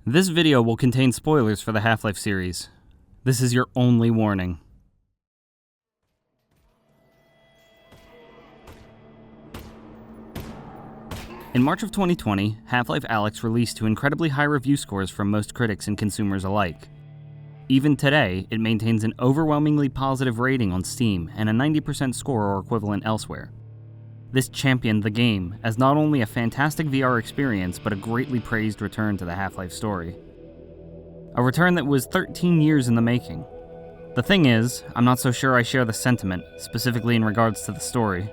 This video will contain spoilers for the Half-Life series. This is your only warning. In March of 2020, Half-Life Alyx released to incredibly high review scores from most critics and consumers alike. Even today, it maintains an overwhelmingly positive rating on Steam and a 90% score or equivalent elsewhere. This championed the game as not only a fantastic VR experience, but a greatly praised return to the Half-Life story. A return that was 13 years in the making. The thing is, I'm not so sure I share the sentiment, specifically in regards to the story.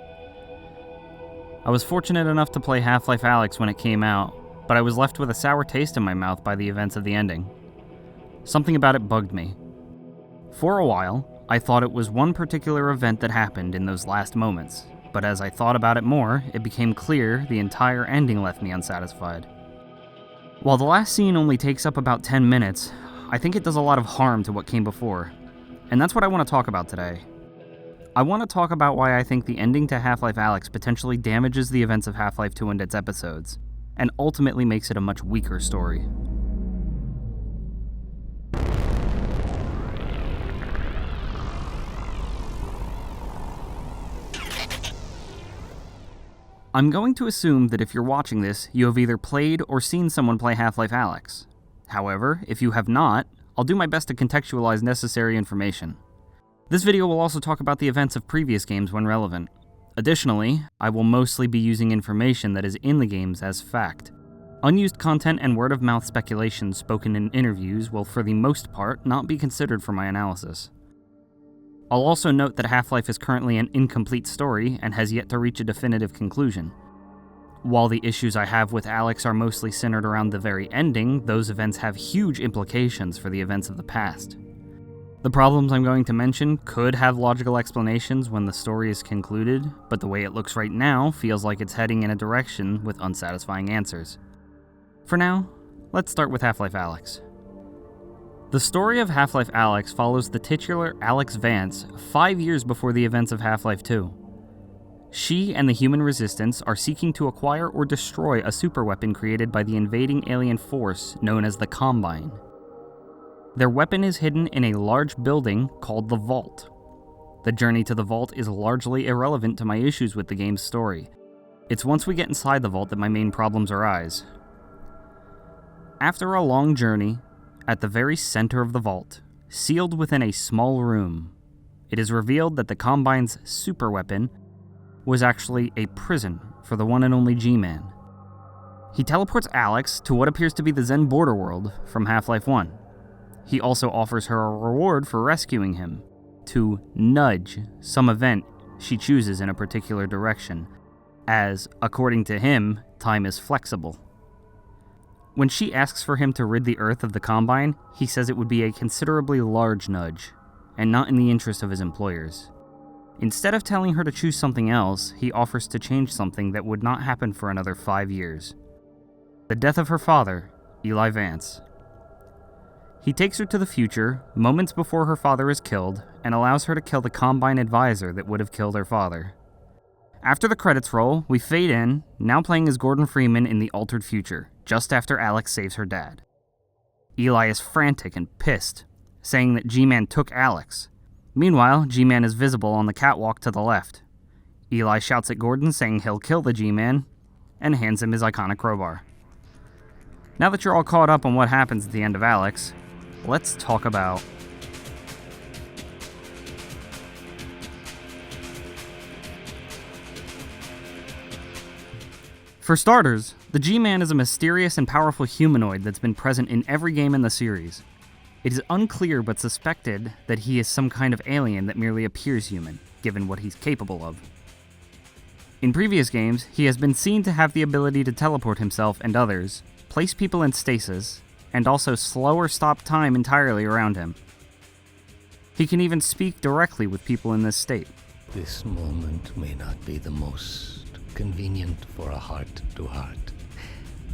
I was fortunate enough to play Half-Life Alyx when it came out, but I was left with a sour taste in my mouth by the events of the ending. Something about it bugged me. For a while, I thought it was one particular event that happened in those last moments, but as I thought about it more, it became clear the entire ending left me unsatisfied. While the last scene only takes up about 10 minutes, I think it does a lot of harm to what came before, and that's what I want to talk about today. I want to talk about why I think the ending to Half-Life Alyx potentially damages the events of Half-Life 2 and its episodes, and ultimately makes it a much weaker story. I'm going to assume that if you're watching this, you have either played or seen someone play Half-Life Alyx. However, if you have not, I'll do my best to contextualize necessary information. This video will also talk about the events of previous games when relevant. Additionally, I will mostly be using information that is in the games as fact. Unused content and word-of-mouth speculation spoken in interviews will for the most part not be considered for my analysis. I'll also note that Half-Life is currently an incomplete story and has yet to reach a definitive conclusion. While the issues I have with Alyx are mostly centered around the very ending, those events have huge implications for the events of the past. The problems I'm going to mention could have logical explanations when the story is concluded, but the way it looks right now feels like it's heading in a direction with unsatisfying answers. For now, let's start with Half-Life Alyx. The story of Half-Life Alyx follows the titular Alyx Vance 5 years before the events of Half-Life 2. She and the human resistance are seeking to acquire or destroy a superweapon created by the invading alien force known as the Combine. Their weapon is hidden in a large building called the Vault. The journey to the Vault is largely irrelevant to my issues with the game's story. It's once we get inside the Vault that my main problems arise. After a long journey, at the very center of the vault, sealed within a small room, it is revealed that the Combine's superweapon was actually a prison for the one and only G-Man. He teleports Alyx to what appears to be the Zen border world from Half-Life 1. He also offers her a reward for rescuing him, to nudge some event she chooses in a particular direction, as, according to him, time is flexible. When she asks for him to rid the Earth of the Combine, he says it would be a considerably large nudge, and not in the interest of his employers. Instead of telling her to choose something else, he offers to change something that would not happen for another 5 years. The death of her father, Eli Vance. He takes her to the future, moments before her father is killed, and allows her to kill the Combine advisor that would have killed her father. After the credits roll, we fade in, now playing as Gordon Freeman in the altered future, just after Alyx saves her dad. Eli is frantic and pissed, saying that G-Man took Alyx. Meanwhile, G-Man is visible on the catwalk to the left. Eli shouts at Gordon saying he'll kill the G-Man, and hands him his iconic crowbar. Now that you're all caught up on what happens at the end of Alyx, let's talk about For starters, the G-Man is a mysterious and powerful humanoid that's been present in every game in the series. It is unclear but suspected that he is some kind of alien that merely appears human, given what he's capable of. In previous games, he has been seen to have the ability to teleport himself and others, place people in stasis, and also slow or stop time entirely around him. He can even speak directly with people in this state. This moment may not be the most convenient for a heart-to-heart.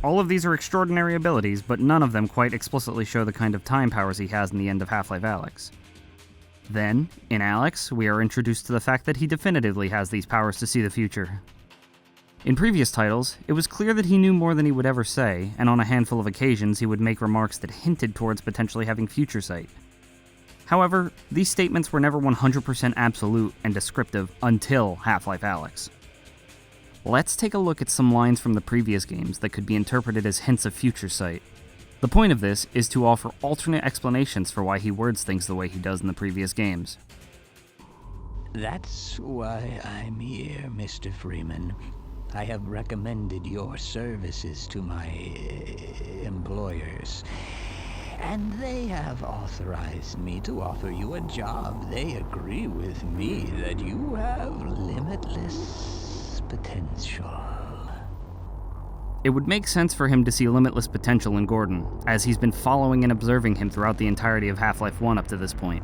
All of these are extraordinary abilities, but none of them quite explicitly show the kind of time powers he has in the end of Half-Life Alyx. Then, in Alyx, we are introduced to the fact that he definitively has these powers to see the future. In previous titles, it was clear that he knew more than he would ever say, and on a handful of occasions he would make remarks that hinted towards potentially having future sight. However, these statements were never 100% absolute and descriptive until Half-Life Alyx. Let's take a look at some lines from the previous games that could be interpreted as hints of future sight. The point of this is to offer alternate explanations for why he words things the way he does in the previous games. That's why I'm here, Mr. Freeman. I have recommended your services to my employers, and they have authorized me to offer you a job. They agree with me that you have limitless potential. It would make sense for him to see limitless potential in Gordon, as he's been following and observing him throughout the entirety of Half-Life 1 up to this point.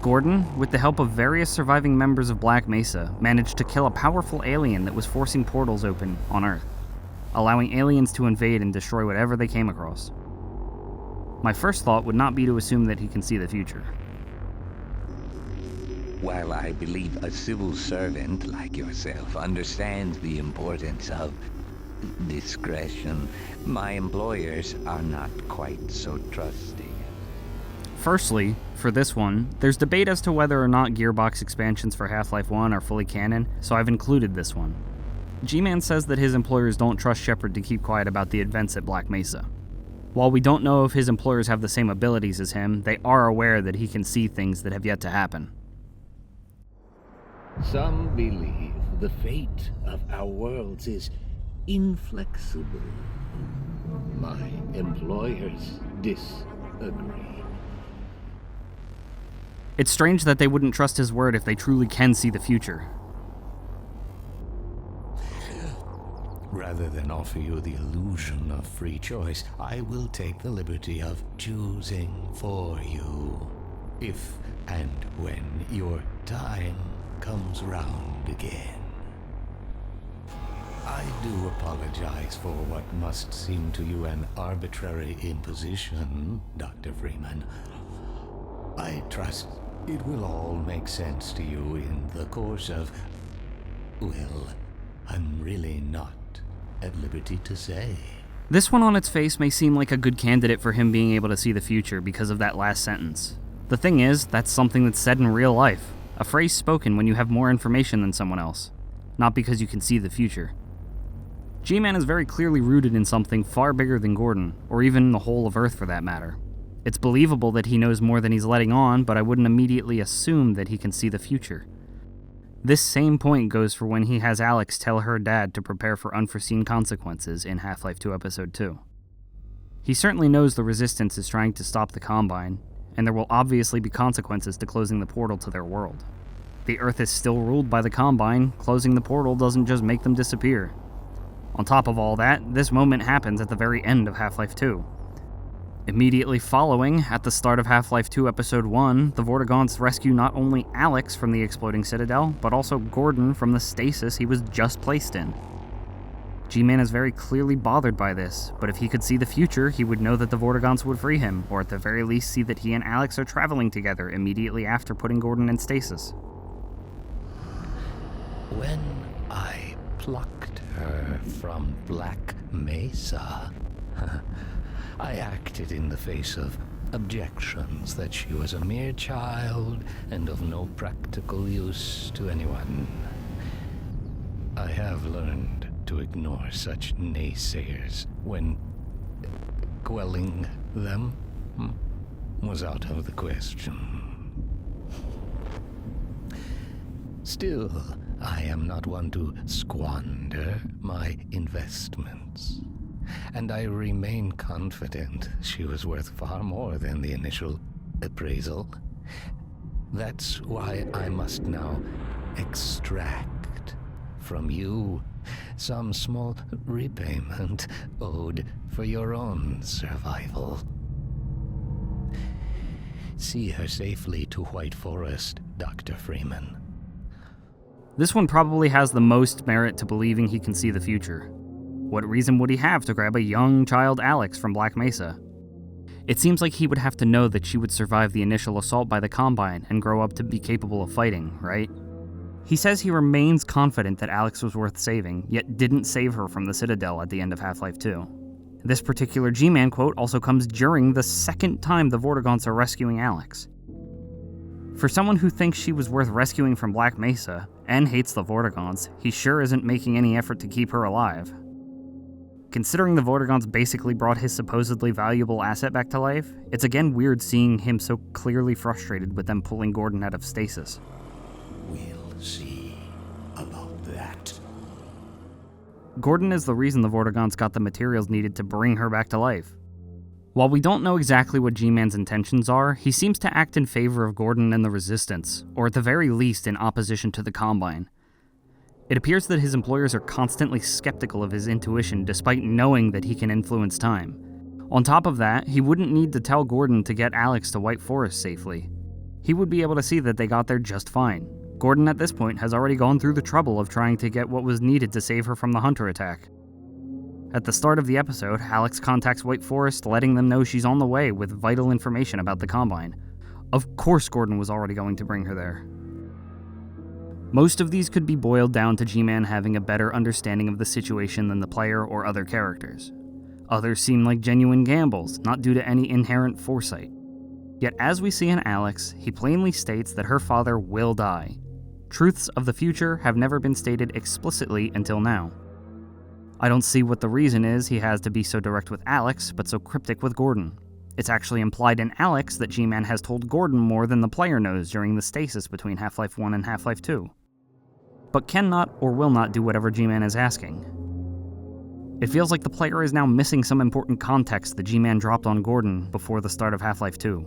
Gordon, with the help of various surviving members of Black Mesa, managed to kill a powerful alien that was forcing portals open on Earth, allowing aliens to invade and destroy whatever they came across. My first thought would not be to assume that he can see the future. While I believe a civil servant like yourself understands the importance of discretion, my employers are not quite so trusting. Firstly, for this one, there's debate as to whether or not Gearbox expansions for Half-Life 1 are fully canon, so I've included this one. G-Man says that his employers don't trust Shepard to keep quiet about the events at Black Mesa. While we don't know if his employers have the same abilities as him, they are aware that he can see things that have yet to happen. Some believe the fate of our worlds is inflexible. My employers disagree. It's strange that they wouldn't trust his word if they truly can see the future. Rather than offer you the illusion of free choice, I will take the liberty of choosing for you. If and when your time comes round again. I do apologize for what must seem to you an arbitrary imposition, Dr. Freeman. I trust it will all make sense to you in the course of... well, I'm really not at liberty to say. This one on its face may seem like a good candidate for him being able to see the future because of that last sentence. The thing is, that's something that's said in real life. A phrase spoken when you have more information than someone else, not because you can see the future. G-Man is very clearly rooted in something far bigger than Gordon, or even the whole of Earth for that matter. It's believable that he knows more than he's letting on, but I wouldn't immediately assume that he can see the future. This same point goes for when he has Alyx tell her dad to prepare for unforeseen consequences in Half-Life 2 Episode 2. He certainly knows the Resistance is trying to stop the Combine, and there will obviously be consequences to closing the portal to their world. The Earth is still ruled by the Combine. Closing the portal doesn't just make them disappear. On top of all that, this moment happens at the very end of Half-Life 2. Immediately following, at the start of Half-Life 2 Episode 1, the Vortigaunts rescue not only Alyx from the exploding citadel, but also Gordon from the stasis he was just placed in. G-Man is very clearly bothered by this, but if he could see the future, he would know that the Vortigaunts would free him, or at the very least see that he and Alyx are traveling together immediately after putting Gordon in stasis. When I plucked her from Black Mesa, I acted in the face of objections that she was a mere child and of no practical use to anyone. I have learned to ignore such naysayers when quelling them was out of the question. Still, I am not one to squander my investments, and I remain confident she was worth far more than the initial appraisal. That's why I must now extract from you some small repayment owed for your own survival. See her safely to White Forest, Dr. Freeman. This one probably has the most merit to believing he can see the future. What reason would he have to grab a young child Alyx from Black Mesa? It seems like he would have to know that she would survive the initial assault by the Combine and grow up to be capable of fighting, right? He says he remains confident that Alyx was worth saving, yet didn't save her from the Citadel at the end of Half-Life 2. This particular G-Man quote also comes during the second time the Vortigaunts are rescuing Alyx. For someone who thinks she was worth rescuing from Black Mesa, and hates the Vortigaunts, he sure isn't making any effort to keep her alive. Considering the Vortigaunts basically brought his supposedly valuable asset back to life, it's again weird seeing him so clearly frustrated with them pulling Gordon out of stasis. We'll see about that. Gordon is the reason the Vortigaunts got the materials needed to bring her back to life. While we don't know exactly what G-Man's intentions are, he seems to act in favor of Gordon and the Resistance, or at the very least in opposition to the Combine. It appears that his employers are constantly skeptical of his intuition despite knowing that he can influence time. On top of that, he wouldn't need to tell Gordon to get Alyx to White Forest safely. He would be able to see that they got there just fine. Gordon at this point has already gone through the trouble of trying to get what was needed to save her from the Hunter attack. At the start of the episode, Alyx contacts White Forest, letting them know she's on the way with vital information about the Combine. Of course Gordon was already going to bring her there. Most of these could be boiled down to G-Man having a better understanding of the situation than the player or other characters. Others seem like genuine gambles, not due to any inherent foresight. Yet as we see in Alyx, he plainly states that her father will die. Truths of the future have never been stated explicitly until now. I don't see what the reason is he has to be so direct with Alyx, but so cryptic with Gordon. It's actually implied in Alyx that G-Man has told Gordon more than the player knows during the stasis between Half-Life 1 and Half-Life 2. But cannot or will not do whatever G-Man is asking. It feels like the player is now missing some important context that G-Man dropped on Gordon before the start of Half-Life 2.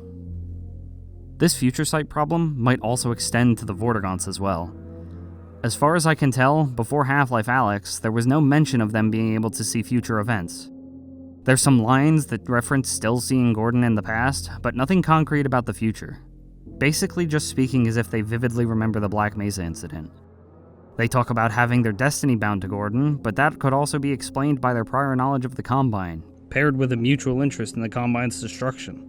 This future sight problem might also extend to the Vortigaunts as well. As far as I can tell, before Half-Life Alyx, there was no mention of them being able to see future events. There's some lines that reference still seeing Gordon in the past, but nothing concrete about the future. Basically just speaking as if they vividly remember the Black Mesa incident. They talk about having their destiny bound to Gordon, but that could also be explained by their prior knowledge of the Combine, paired with a mutual interest in the Combine's destruction.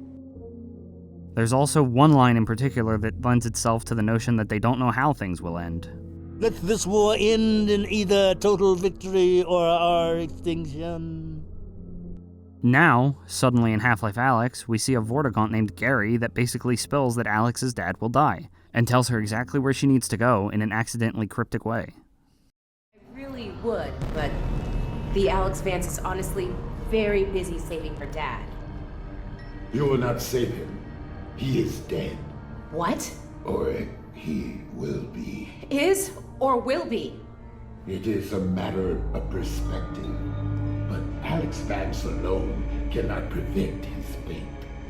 There's also one line in particular that lends itself to the notion that they don't know how things will end. Let this war end in either total victory or our extinction. Now, suddenly in Half-Life Alyx, we see a Vortigaunt named Gary that basically spills that Alyx's dad will die, and tells her exactly where she needs to go in an accidentally cryptic way. I really would, but the Alyx Vance is honestly very busy saving her dad. You will not save him. He is dead. What? Or he will be. Is or will be? It is a matter of perspective. But Alyx Vance alone cannot prevent his fate.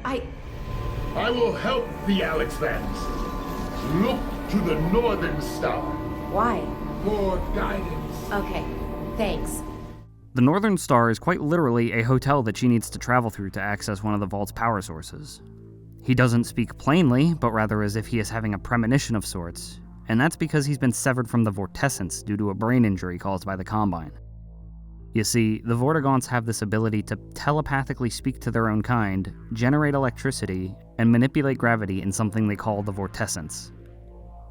I will help the Alyx Vance. Look to the Northern Star. Why? For guidance. Okay, thanks. The Northern Star is quite literally a hotel that she needs to travel through to access one of the Vault's power sources. He doesn't speak plainly, but rather as if he is having a premonition of sorts, and that's because he's been severed from the Vortessence due to a brain injury caused by the Combine. You see, the Vortigaunts have this ability to telepathically speak to their own kind, generate electricity, and manipulate gravity in something they call the Vortessence.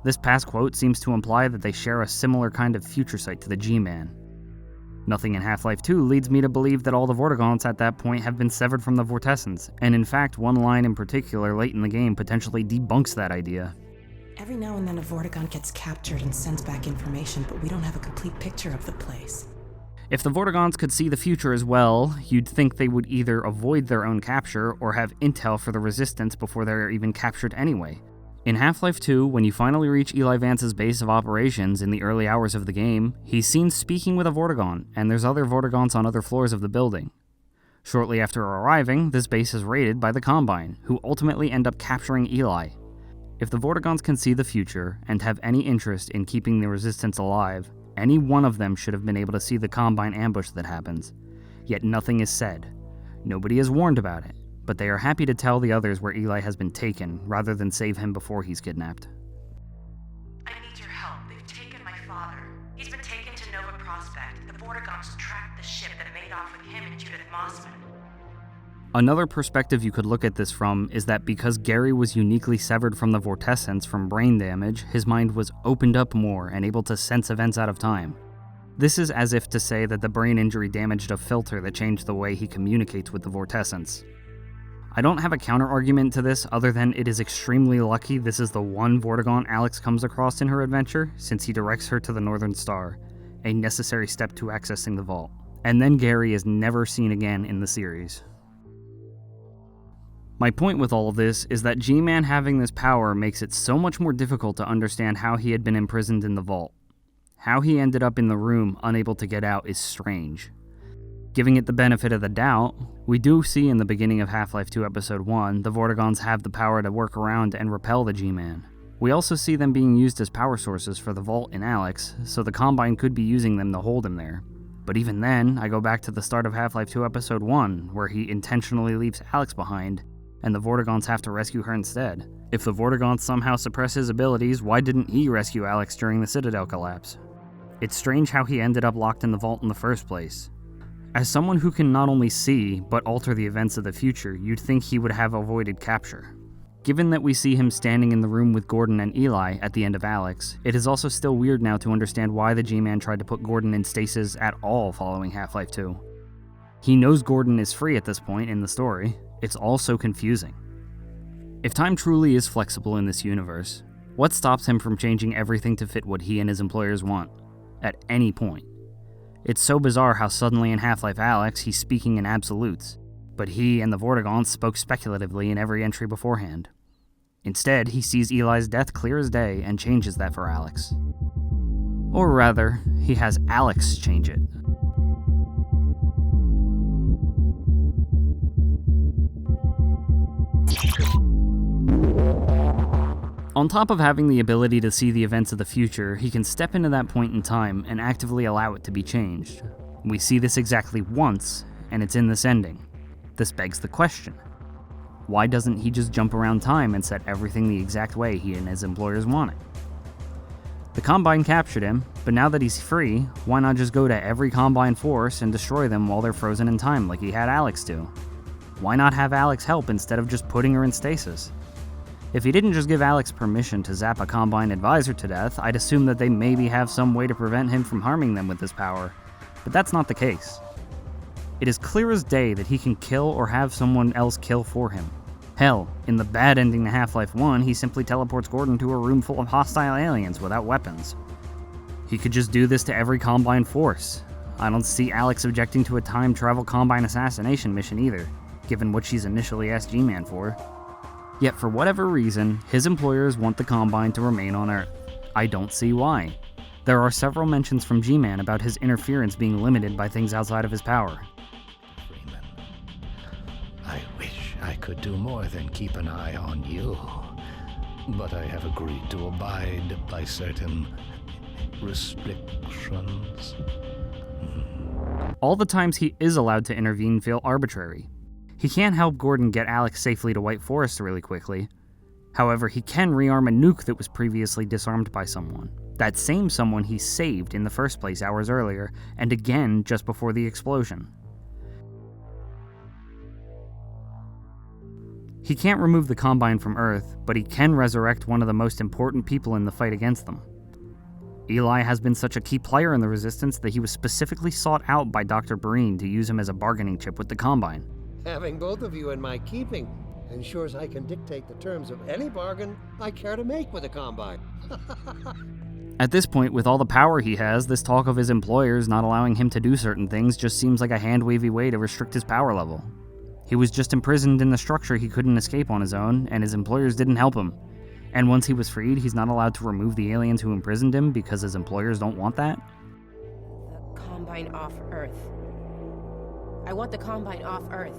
This past quote seems to imply that they share a similar kind of future sight to the G-Man. Nothing in Half-Life 2 leads me to believe that all the Vortigaunts at that point have been severed from the Vortessence, and in fact, one line in particular late in the game potentially debunks that idea. Every now and then a Vortigaunt gets captured and sends back information, but we don't have a complete picture of the place. If the Vortigaunts could see the future as well, you'd think they would either avoid their own capture or have intel for the Resistance before they're even captured anyway. In Half-Life 2, when you finally reach Eli Vance's base of operations in the early hours of the game, he's seen speaking with a Vortigaunt, and there's other Vortigaunts on other floors of the building. Shortly after arriving, this base is raided by the Combine, who ultimately end up capturing Eli. If the Vortigaunts can see the future, and have any interest in keeping the Resistance alive, any one of them should have been able to see the Combine ambush that happens. Yet nothing is said. Nobody is warned about it, but they are happy to tell the others where Eli has been taken, rather than save him before he's kidnapped. I need your help. They've taken my father. He's been taken to Nova Prospect. The Vortigaunts tracked the ship that made off with him and Judith Mossman. Another perspective you could look at this from is that because Gary was uniquely severed from the vortessence from brain damage, his mind was opened up more and able to sense events out of time. This is as if to say that the brain injury damaged a filter that changed the way he communicates with the vortessence. I don't have a counter-argument to this other than it is extremely lucky this is the one Vortigaunt Alyx comes across in her adventure, since he directs her to the Northern Star, a necessary step to accessing the vault. And then Gary is never seen again in the series. My point with all of this is that G-Man having this power makes it so much more difficult to understand how he had been imprisoned in the vault. How he ended up in the room unable to get out is strange. Giving it the benefit of the doubt, we do see in the beginning of Half-Life 2 Episode 1, the Vortigaunts have the power to work around and repel the G-Man. We also see them being used as power sources for the vault in Alyx, so the Combine could be using them to hold him there. But even then, I go back to the start of Half-Life 2 Episode 1, where he intentionally leaves Alyx behind, and the Vortigaunts have to rescue her instead. If the Vortigaunts somehow suppress his abilities, why didn't he rescue Alyx during the Citadel collapse? It's strange how he ended up locked in the vault in the first place. As someone who can not only see, but alter the events of the future, you'd think he would have avoided capture. Given that we see him standing in the room with Gordon and Eli at the end of Alyx, it is also still weird now to understand why the G-Man tried to put Gordon in stasis at all following Half-Life 2. He knows Gordon is free at this point in the story. It's all so confusing. If time truly is flexible in this universe, what stops him from changing everything to fit what he and his employers want? At any point. It's so bizarre how suddenly in Half-Life Alyx he's speaking in absolutes, but he and the Vortigaunts spoke speculatively in every entry beforehand. Instead, he sees Eli's death clear as day and changes that for Alyx. Or rather, he has Alyx change it. On top of having the ability to see the events of the future, he can step into that point in time and actively allow it to be changed. We see this exactly once, and it's in this ending. This begs the question: why doesn't he just jump around time and set everything the exact way he and his employers want it? The Combine captured him, but now that he's free, why not just go to every Combine force and destroy them while they're frozen in time like he had Alyx do? Why not have Alyx help instead of just putting her in stasis? If he didn't just give Alyx permission to zap a Combine advisor to death, I'd assume that they maybe have some way to prevent him from harming them with this power, but that's not the case. It is clear as day that he can kill or have someone else kill for him. Hell, in the bad ending to Half-Life 1, he simply teleports Gordon to a room full of hostile aliens without weapons. He could just do this to every Combine force. I don't see Alyx objecting to a time travel Combine assassination mission either, given what she's initially asked G-Man for. Yet for whatever reason, his employers want the Combine to remain on Earth. I don't see why. There are several mentions from G-Man about his interference being limited by things outside of his power. Freeman, I wish I could do more than keep an eye on you, but I have agreed to abide by certain restrictions. All the times he is allowed to intervene feel arbitrary. He can't help Gordon get Alyx safely to White Forest really quickly. However, he can rearm a nuke that was previously disarmed by someone. That same someone he saved in the first place hours earlier, and again just before the explosion. He can't remove the Combine from Earth, but he can resurrect one of the most important people in the fight against them. Eli has been such a key player in the Resistance that he was specifically sought out by Dr. Breen to use him as a bargaining chip with the Combine. Having both of you in my keeping ensures I can dictate the terms of any bargain I care to make with the Combine. At this point, with all the power he has, this talk of his employers not allowing him to do certain things just seems like a hand-wavy way to restrict his power level. He was just imprisoned in the structure he couldn't escape on his own, and his employers didn't help him. And once he was freed, he's not allowed to remove the aliens who imprisoned him because his employers don't want that? The Combine off Earth. I want the Combine off Earth.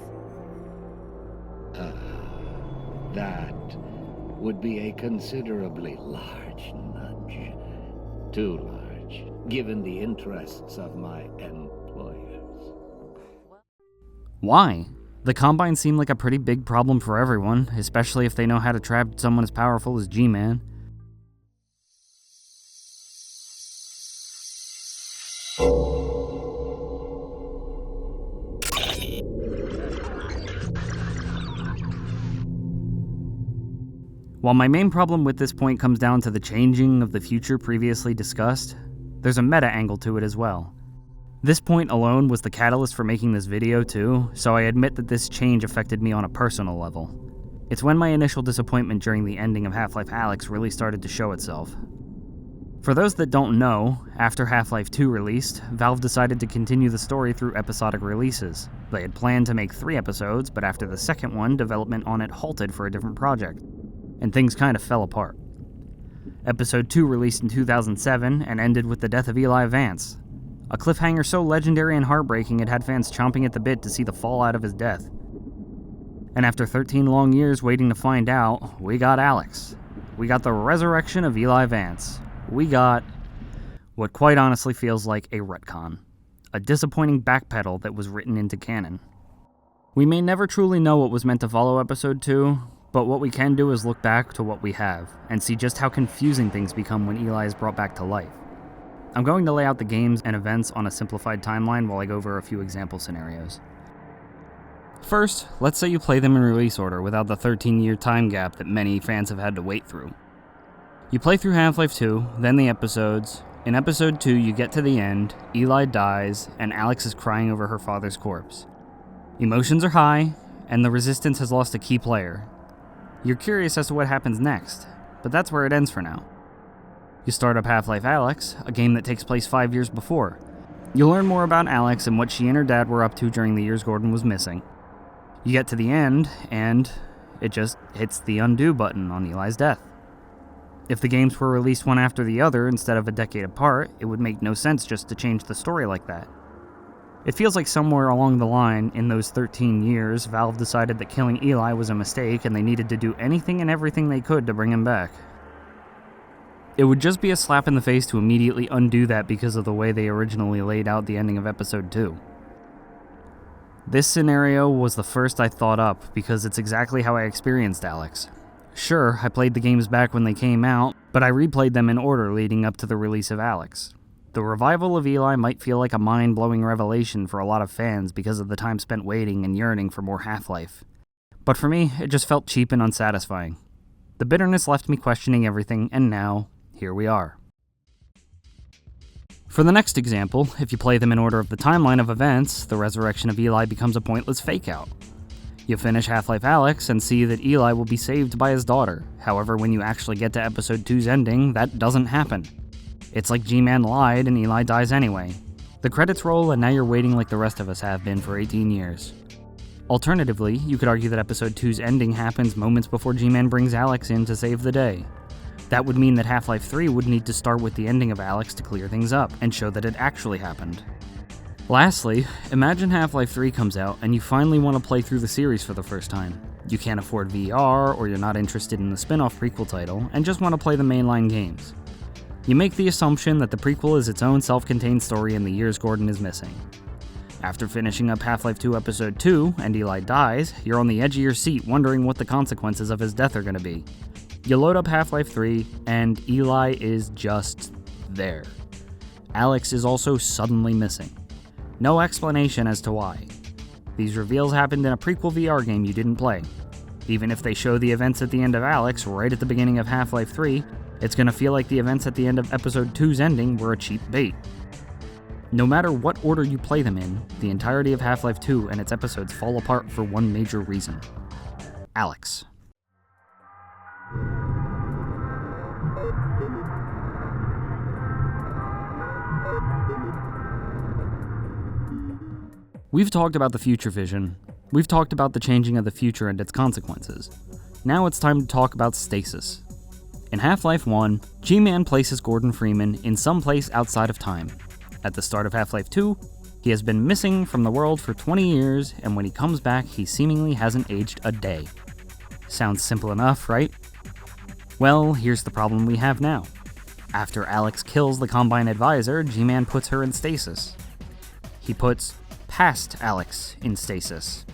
That would be a considerably large nudge. Too large, given the interests of my employers. Why? The Combine seem like a pretty big problem for everyone, especially if they know how to trap someone as powerful as G-Man. While my main problem with this point comes down to the changing of the future previously discussed, there's a meta angle to it as well. This point alone was the catalyst for making this video too, so I admit that this change affected me on a personal level. It's when my initial disappointment during the ending of Half-Life Alyx really started to show itself. For those that don't know, after Half-Life 2 released, Valve decided to continue the story through episodic releases. They had planned to make 3 episodes, but after the second one, development on it halted for a different project, and things kind of fell apart. Episode 2 released in 2007 and ended with the death of Eli Vance, a cliffhanger so legendary and heartbreaking it had fans chomping at the bit to see the fallout of his death. And after 13 long years waiting to find out, we got Alyx. We got the resurrection of Eli Vance. We got what quite honestly feels like a retcon. A disappointing backpedal that was written into canon. We may never truly know what was meant to follow episode 2, but what we can do is look back to what we have, and see just how confusing things become when Eli is brought back to life. I'm going to lay out the games and events on a simplified timeline while I go over a few example scenarios. First, let's say you play them in release order without the 13-year time gap that many fans have had to wait through. You play through Half-Life 2, then the episodes. In episode 2, you get to the end, Eli dies, and Alyx is crying over her father's corpse. Emotions are high, and the Resistance has lost a key player. You're curious as to what happens next, but that's where it ends for now. You start up Half-Life Alyx, a game that takes place 5 years before. You'll learn more about Alyx and what she and her dad were up to during the years Gordon was missing. You get to the end, and it just hits the undo button on Eli's death. If the games were released one after the other instead of a decade apart, it would make no sense just to change the story like that. It feels like somewhere along the line, in those 13 years, Valve decided that killing Eli was a mistake and they needed to do anything and everything they could to bring him back. It would just be a slap in the face to immediately undo that because of the way they originally laid out the ending of episode 2. This scenario was the first I thought up because it's exactly how I experienced Alyx. Sure, I played the games back when they came out, but I replayed them in order leading up to the release of Alyx. The revival of Eli might feel like a mind-blowing revelation for a lot of fans because of the time spent waiting and yearning for more Half-Life. But for me, it just felt cheap and unsatisfying. The bitterness left me questioning everything, and now, here we are. For the next example, if you play them in order of the timeline of events, the resurrection of Eli becomes a pointless fake-out. You finish Half-Life Alyx and see that Eli will be saved by his daughter. However, when you actually get to episode 2's ending, that doesn't happen. It's like G-Man lied and Eli dies anyway. The credits roll and now you're waiting like the rest of us have been for 18 years. Alternatively, you could argue that episode 2's ending happens moments before G-Man brings Alyx in to save the day. That would mean that Half-Life 3 would need to start with the ending of Alyx to clear things up and show that it actually happened. Lastly, imagine Half-Life 3 comes out and you finally want to play through the series for the first time. You can't afford VR, or you're not interested in the spin-off prequel title, and just want to play the mainline games. You make the assumption that the prequel is its own self-contained story in the years Gordon is missing. After finishing up Half-Life 2 Episode 2, and Eli dies, you're on the edge of your seat wondering what the consequences of his death are going to be. You load up Half-Life 3, and Eli is just there. Alyx is also suddenly missing. No explanation as to why. These reveals happened in a prequel VR game you didn't play. Even if they show the events at the end of Alyx right at the beginning of Half-Life 3, it's going to feel like the events at the end of Episode 2's ending were a cheap bait. No matter what order you play them in, the entirety of Half-Life 2 and its episodes fall apart for one major reason. Alyx. We've talked about the future vision. We've talked about the changing of the future and its consequences. Now it's time to talk about stasis. In Half-Life 1, G-Man places Gordon Freeman in some place outside of time. At the start of Half-Life 2, he has been missing from the world for 20 years, and when he comes back, he seemingly hasn't aged a day. Sounds simple enough, right? Well, here's the problem we have now. After Alyx kills the Combine advisor, G-Man puts her in stasis. He puts past Alyx in stasis.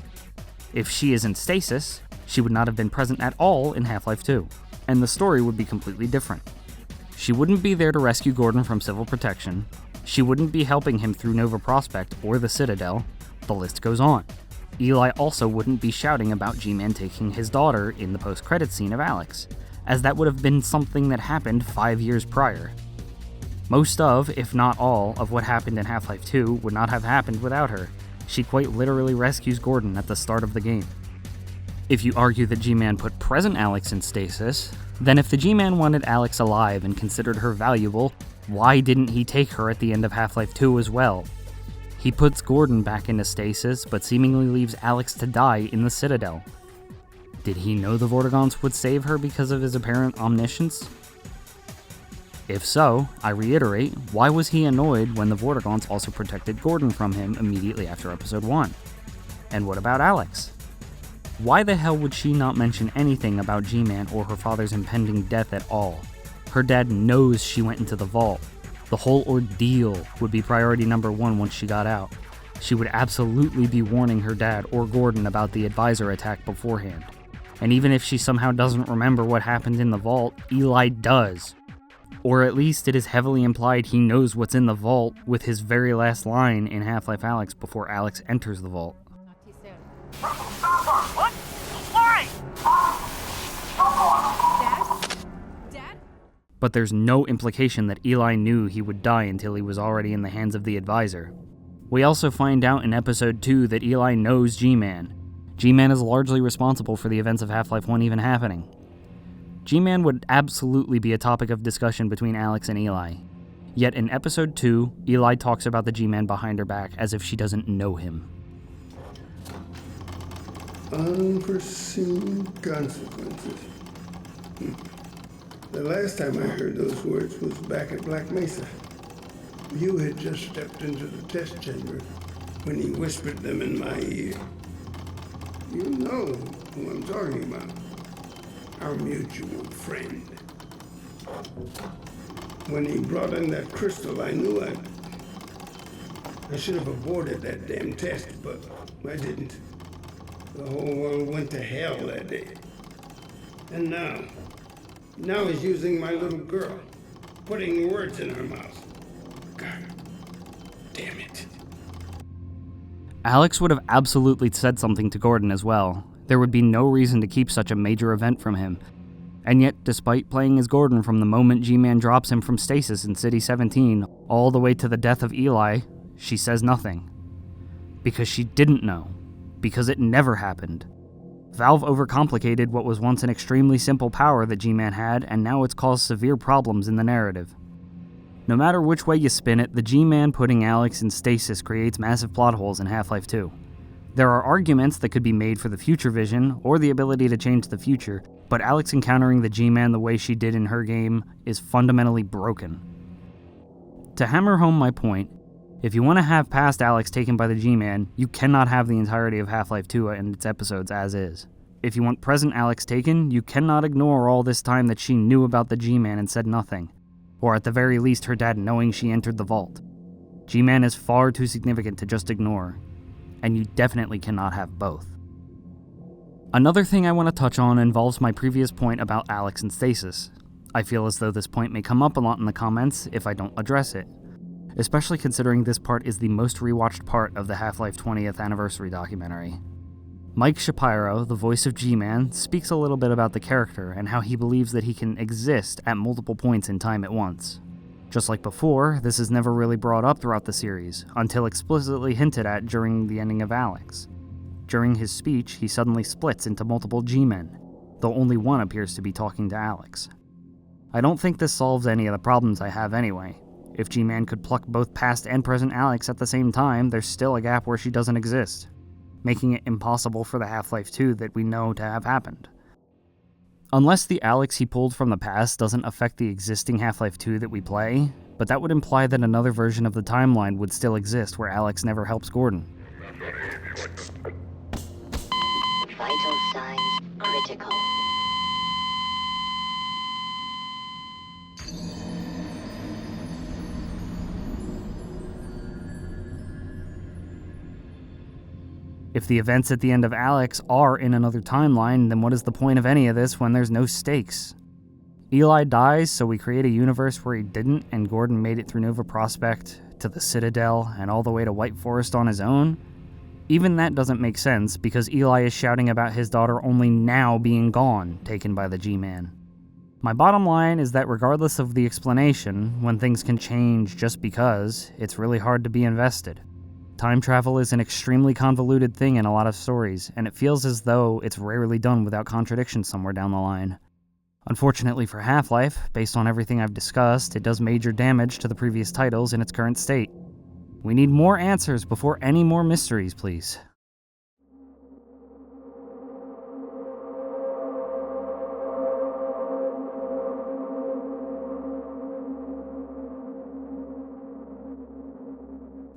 If she is in stasis, she would not have been present at all in Half-Life 2, and the story would be completely different. She wouldn't be there to rescue Gordon from civil protection, she wouldn't be helping him through Nova Prospekt or the Citadel, the list goes on. Eli also wouldn't be shouting about G-Man taking his daughter in the post-credits scene of Alyx. as that would have been something that happened 5 years prior. Most of, if not all, of what happened in Half-Life 2 would not have happened without her. She quite literally rescues Gordon at the start of the game. If you argue that G-Man put present Alyx in stasis, then if the G-Man wanted Alyx alive and considered her valuable, why didn't he take her at the end of Half-Life 2 as well? He puts Gordon back into stasis, but seemingly leaves Alyx to die in the Citadel. Did he know the Vortigaunts would save her because of his apparent omniscience? If so, I reiterate, why was he annoyed when the Vortigaunts also protected Gordon from him immediately after Episode 1? And what about Alyx? Why the hell would she not mention anything about G-Man or her father's impending death at all? Her dad knows she went into the vault. The whole ordeal would be priority number 1 once she got out. She would absolutely be warning her dad or Gordon about the advisor attack beforehand. And even if she somehow doesn't remember what happened in the vault, Eli does. Or at least it is heavily implied he knows what's in the vault with his very last line in Half-Life Alyx before Alyx enters the vault. What? Why? Dad? But there's no implication that Eli knew he would die until he was already in the hands of the advisor. We also find out in Episode 2 that Eli knows G-Man. G-Man is largely responsible for the events of Half-Life 1 even happening. G-Man would absolutely be a topic of discussion between Alyx and Eli. Yet in Episode 2, Eli talks about the G-Man behind her back as if she doesn't know him. Unforeseen consequences. The last time I heard those words was back at Black Mesa. You had just stepped into the test chamber when he whispered them in my ear. You know who I'm talking about. Our mutual friend. When he brought in that crystal, I knew I should have aborted that damn test, but I didn't. The whole world went to hell that day. And now he's using my little girl, putting words in her mouth. God damn it. Alyx would have absolutely said something to Gordon as well. There would be no reason to keep such a major event from him. And yet, despite playing as Gordon from the moment G-Man drops him from stasis in City 17 all the way to the death of Eli, she says nothing. Because she didn't know. Because it never happened. Valve overcomplicated what was once an extremely simple power that G-Man had, and now it's caused severe problems in the narrative. No matter which way you spin it, the G-Man putting Alyx in stasis creates massive plot holes in Half-Life 2. There are arguments that could be made for the future vision, or the ability to change the future, but Alyx encountering the G-Man the way she did in her game is fundamentally broken. To hammer home my point, if you want to have past Alyx taken by the G-Man, you cannot have the entirety of Half-Life 2 and its episodes as is. If you want present Alyx taken, you cannot ignore all this time that she knew about the G-Man and said nothing, or at the very least her dad knowing she entered the vault. G-Man is far too significant to just ignore, and you definitely cannot have both. Another thing I want to touch on involves my previous point about Alyx and stasis. I feel as though this point may come up a lot in the comments if I don't address it, especially considering this part is the most rewatched part of the Half-Life 20th anniversary documentary. Mike Shapiro, the voice of G-Man, speaks a little bit about the character and how he believes that he can exist at multiple points in time at once. Just like before, this is never really brought up throughout the series, until explicitly hinted at during the ending of Alyx. During his speech, he suddenly splits into multiple G-Men, though only one appears to be talking to Alyx. I don't think this solves any of the problems I have anyway. If G-Man could pluck both past and present Alyx at the same time, there's still a gap where she doesn't exist, making it impossible for the Half-Life 2 that we know to have happened. Unless the Alyx he pulled from the past doesn't affect the existing Half-Life 2 that we play, but that would imply that another version of the timeline would still exist where Alyx never helps Gordon. Vital signs critical. If the events at the end of Alyx are in another timeline, then what is the point of any of this when there's no stakes? Eli dies, so we create a universe where he didn't, and Gordon made it through Nova Prospekt, to the Citadel, and all the way to White Forest on his own? Even that doesn't make sense, because Eli is shouting about his daughter only now being gone, taken by the G-Man. My bottom line is that regardless of the explanation, when things can change just because, it's really hard to be invested. Time travel is an extremely convoluted thing in a lot of stories, and it feels as though it's rarely done without contradiction somewhere down the line. Unfortunately for Half-Life, based on everything I've discussed, it does major damage to the previous titles in its current state. We need more answers before any more mysteries, please.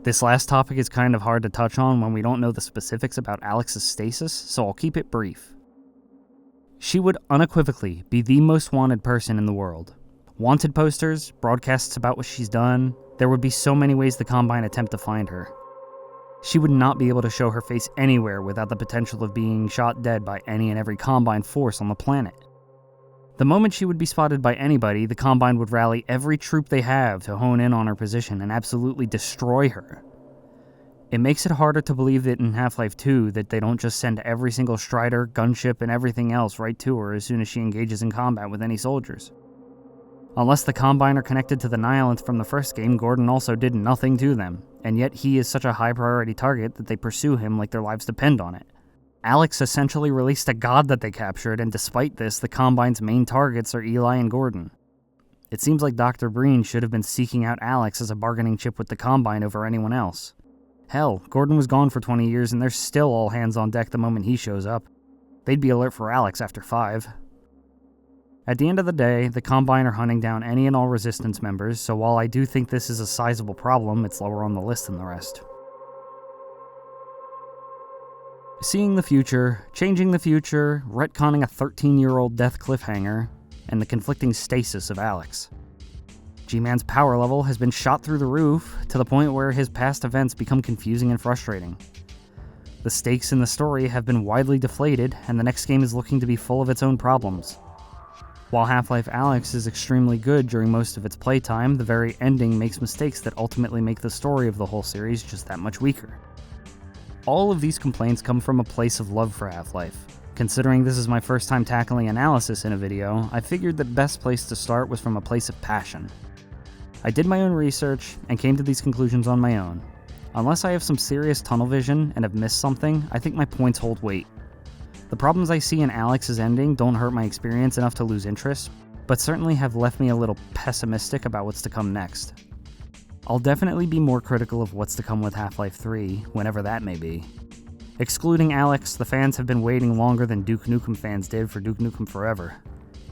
This last topic is kind of hard to touch on when we don't know the specifics about Alyx's stasis, so I'll keep it brief. She would unequivocally be the most wanted person in the world. Wanted posters, broadcasts about what she's done, there would be so many ways the Combine attempt to find her. She would not be able to show her face anywhere without the potential of being shot dead by any and every Combine force on the planet. The moment she would be spotted by anybody, the Combine would rally every troop they have to hone in on her position and absolutely destroy her. It makes it harder to believe that in Half-Life 2 that they don't just send every single Strider, gunship, and everything else right to her as soon as she engages in combat with any soldiers. Unless the Combine are connected to the Nihilants from the first game, Gordon also did nothing to them, and yet he is such a high priority target that they pursue him like their lives depend on it. Alyx essentially released a god that they captured, and despite this, the Combine's main targets are Eli and Gordon. It seems like Dr. Breen should have been seeking out Alyx as a bargaining chip with the Combine over anyone else. Hell, Gordon was gone for 20 years and they're still all hands on deck the moment he shows up. They'd be alert for Alyx after 5. At the end of the day, the Combine are hunting down any and all Resistance members, so while I do think this is a sizable problem, it's lower on the list than the rest. Seeing the future, changing the future, retconning a 13-year-old death cliffhanger, and the conflicting stasis of Alyx. G-Man's power level has been shot through the roof, to the point where his past events become confusing and frustrating. The stakes in the story have been widely deflated, and the next game is looking to be full of its own problems. While Half-Life Alyx is extremely good during most of its playtime, the very ending makes mistakes that ultimately make the story of the whole series just that much weaker. All of these complaints come from a place of love for Half-Life. Considering this is my first time tackling analysis in a video, I figured the best place to start was from a place of passion. I did my own research and came to these conclusions on my own. Unless I have some serious tunnel vision and have missed something, I think my points hold weight. The problems I see in Alyx's ending don't hurt my experience enough to lose interest, but certainly have left me a little pessimistic about what's to come next. I'll definitely be more critical of what's to come with Half-Life 3, whenever that may be. Excluding Alyx, the fans have been waiting longer than Duke Nukem fans did for Duke Nukem Forever.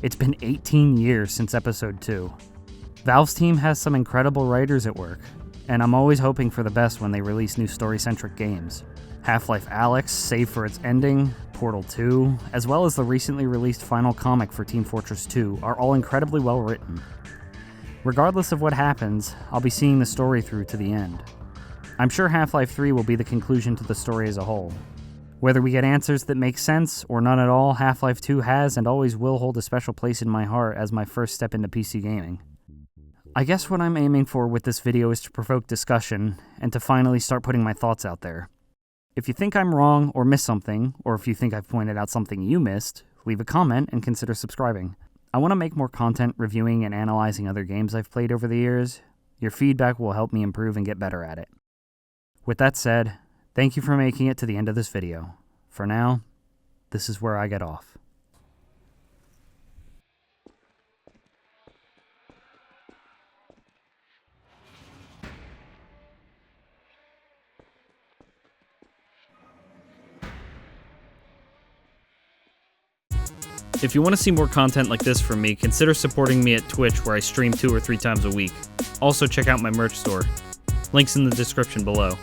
It's been 18 years since Episode 2. Valve's team has some incredible writers at work, and I'm always hoping for the best when they release new story-centric games. Half-Life Alyx, save for its ending, Portal 2, as well as the recently released final comic for Team Fortress 2 are all incredibly well written. Regardless of what happens, I'll be seeing the story through to the end. I'm sure Half-Life 3 will be the conclusion to the story as a whole. Whether we get answers that make sense or none at all, Half-Life 2 has and always will hold a special place in my heart as my first step into PC gaming. I guess what I'm aiming for with this video is to provoke discussion and to finally start putting my thoughts out there. If you think I'm wrong or missed something, or if you think I've pointed out something you missed, leave a comment and consider subscribing. I want to make more content reviewing and analyzing other games I've played over the years. Your feedback will help me improve and get better at it. With that said, thank you for making it to the end of this video. For now, this is where I get off. If you want to see more content like this from me, consider supporting me at Twitch, where I stream 2 or 3 times a week. Also check out my merch store. Links in the description below.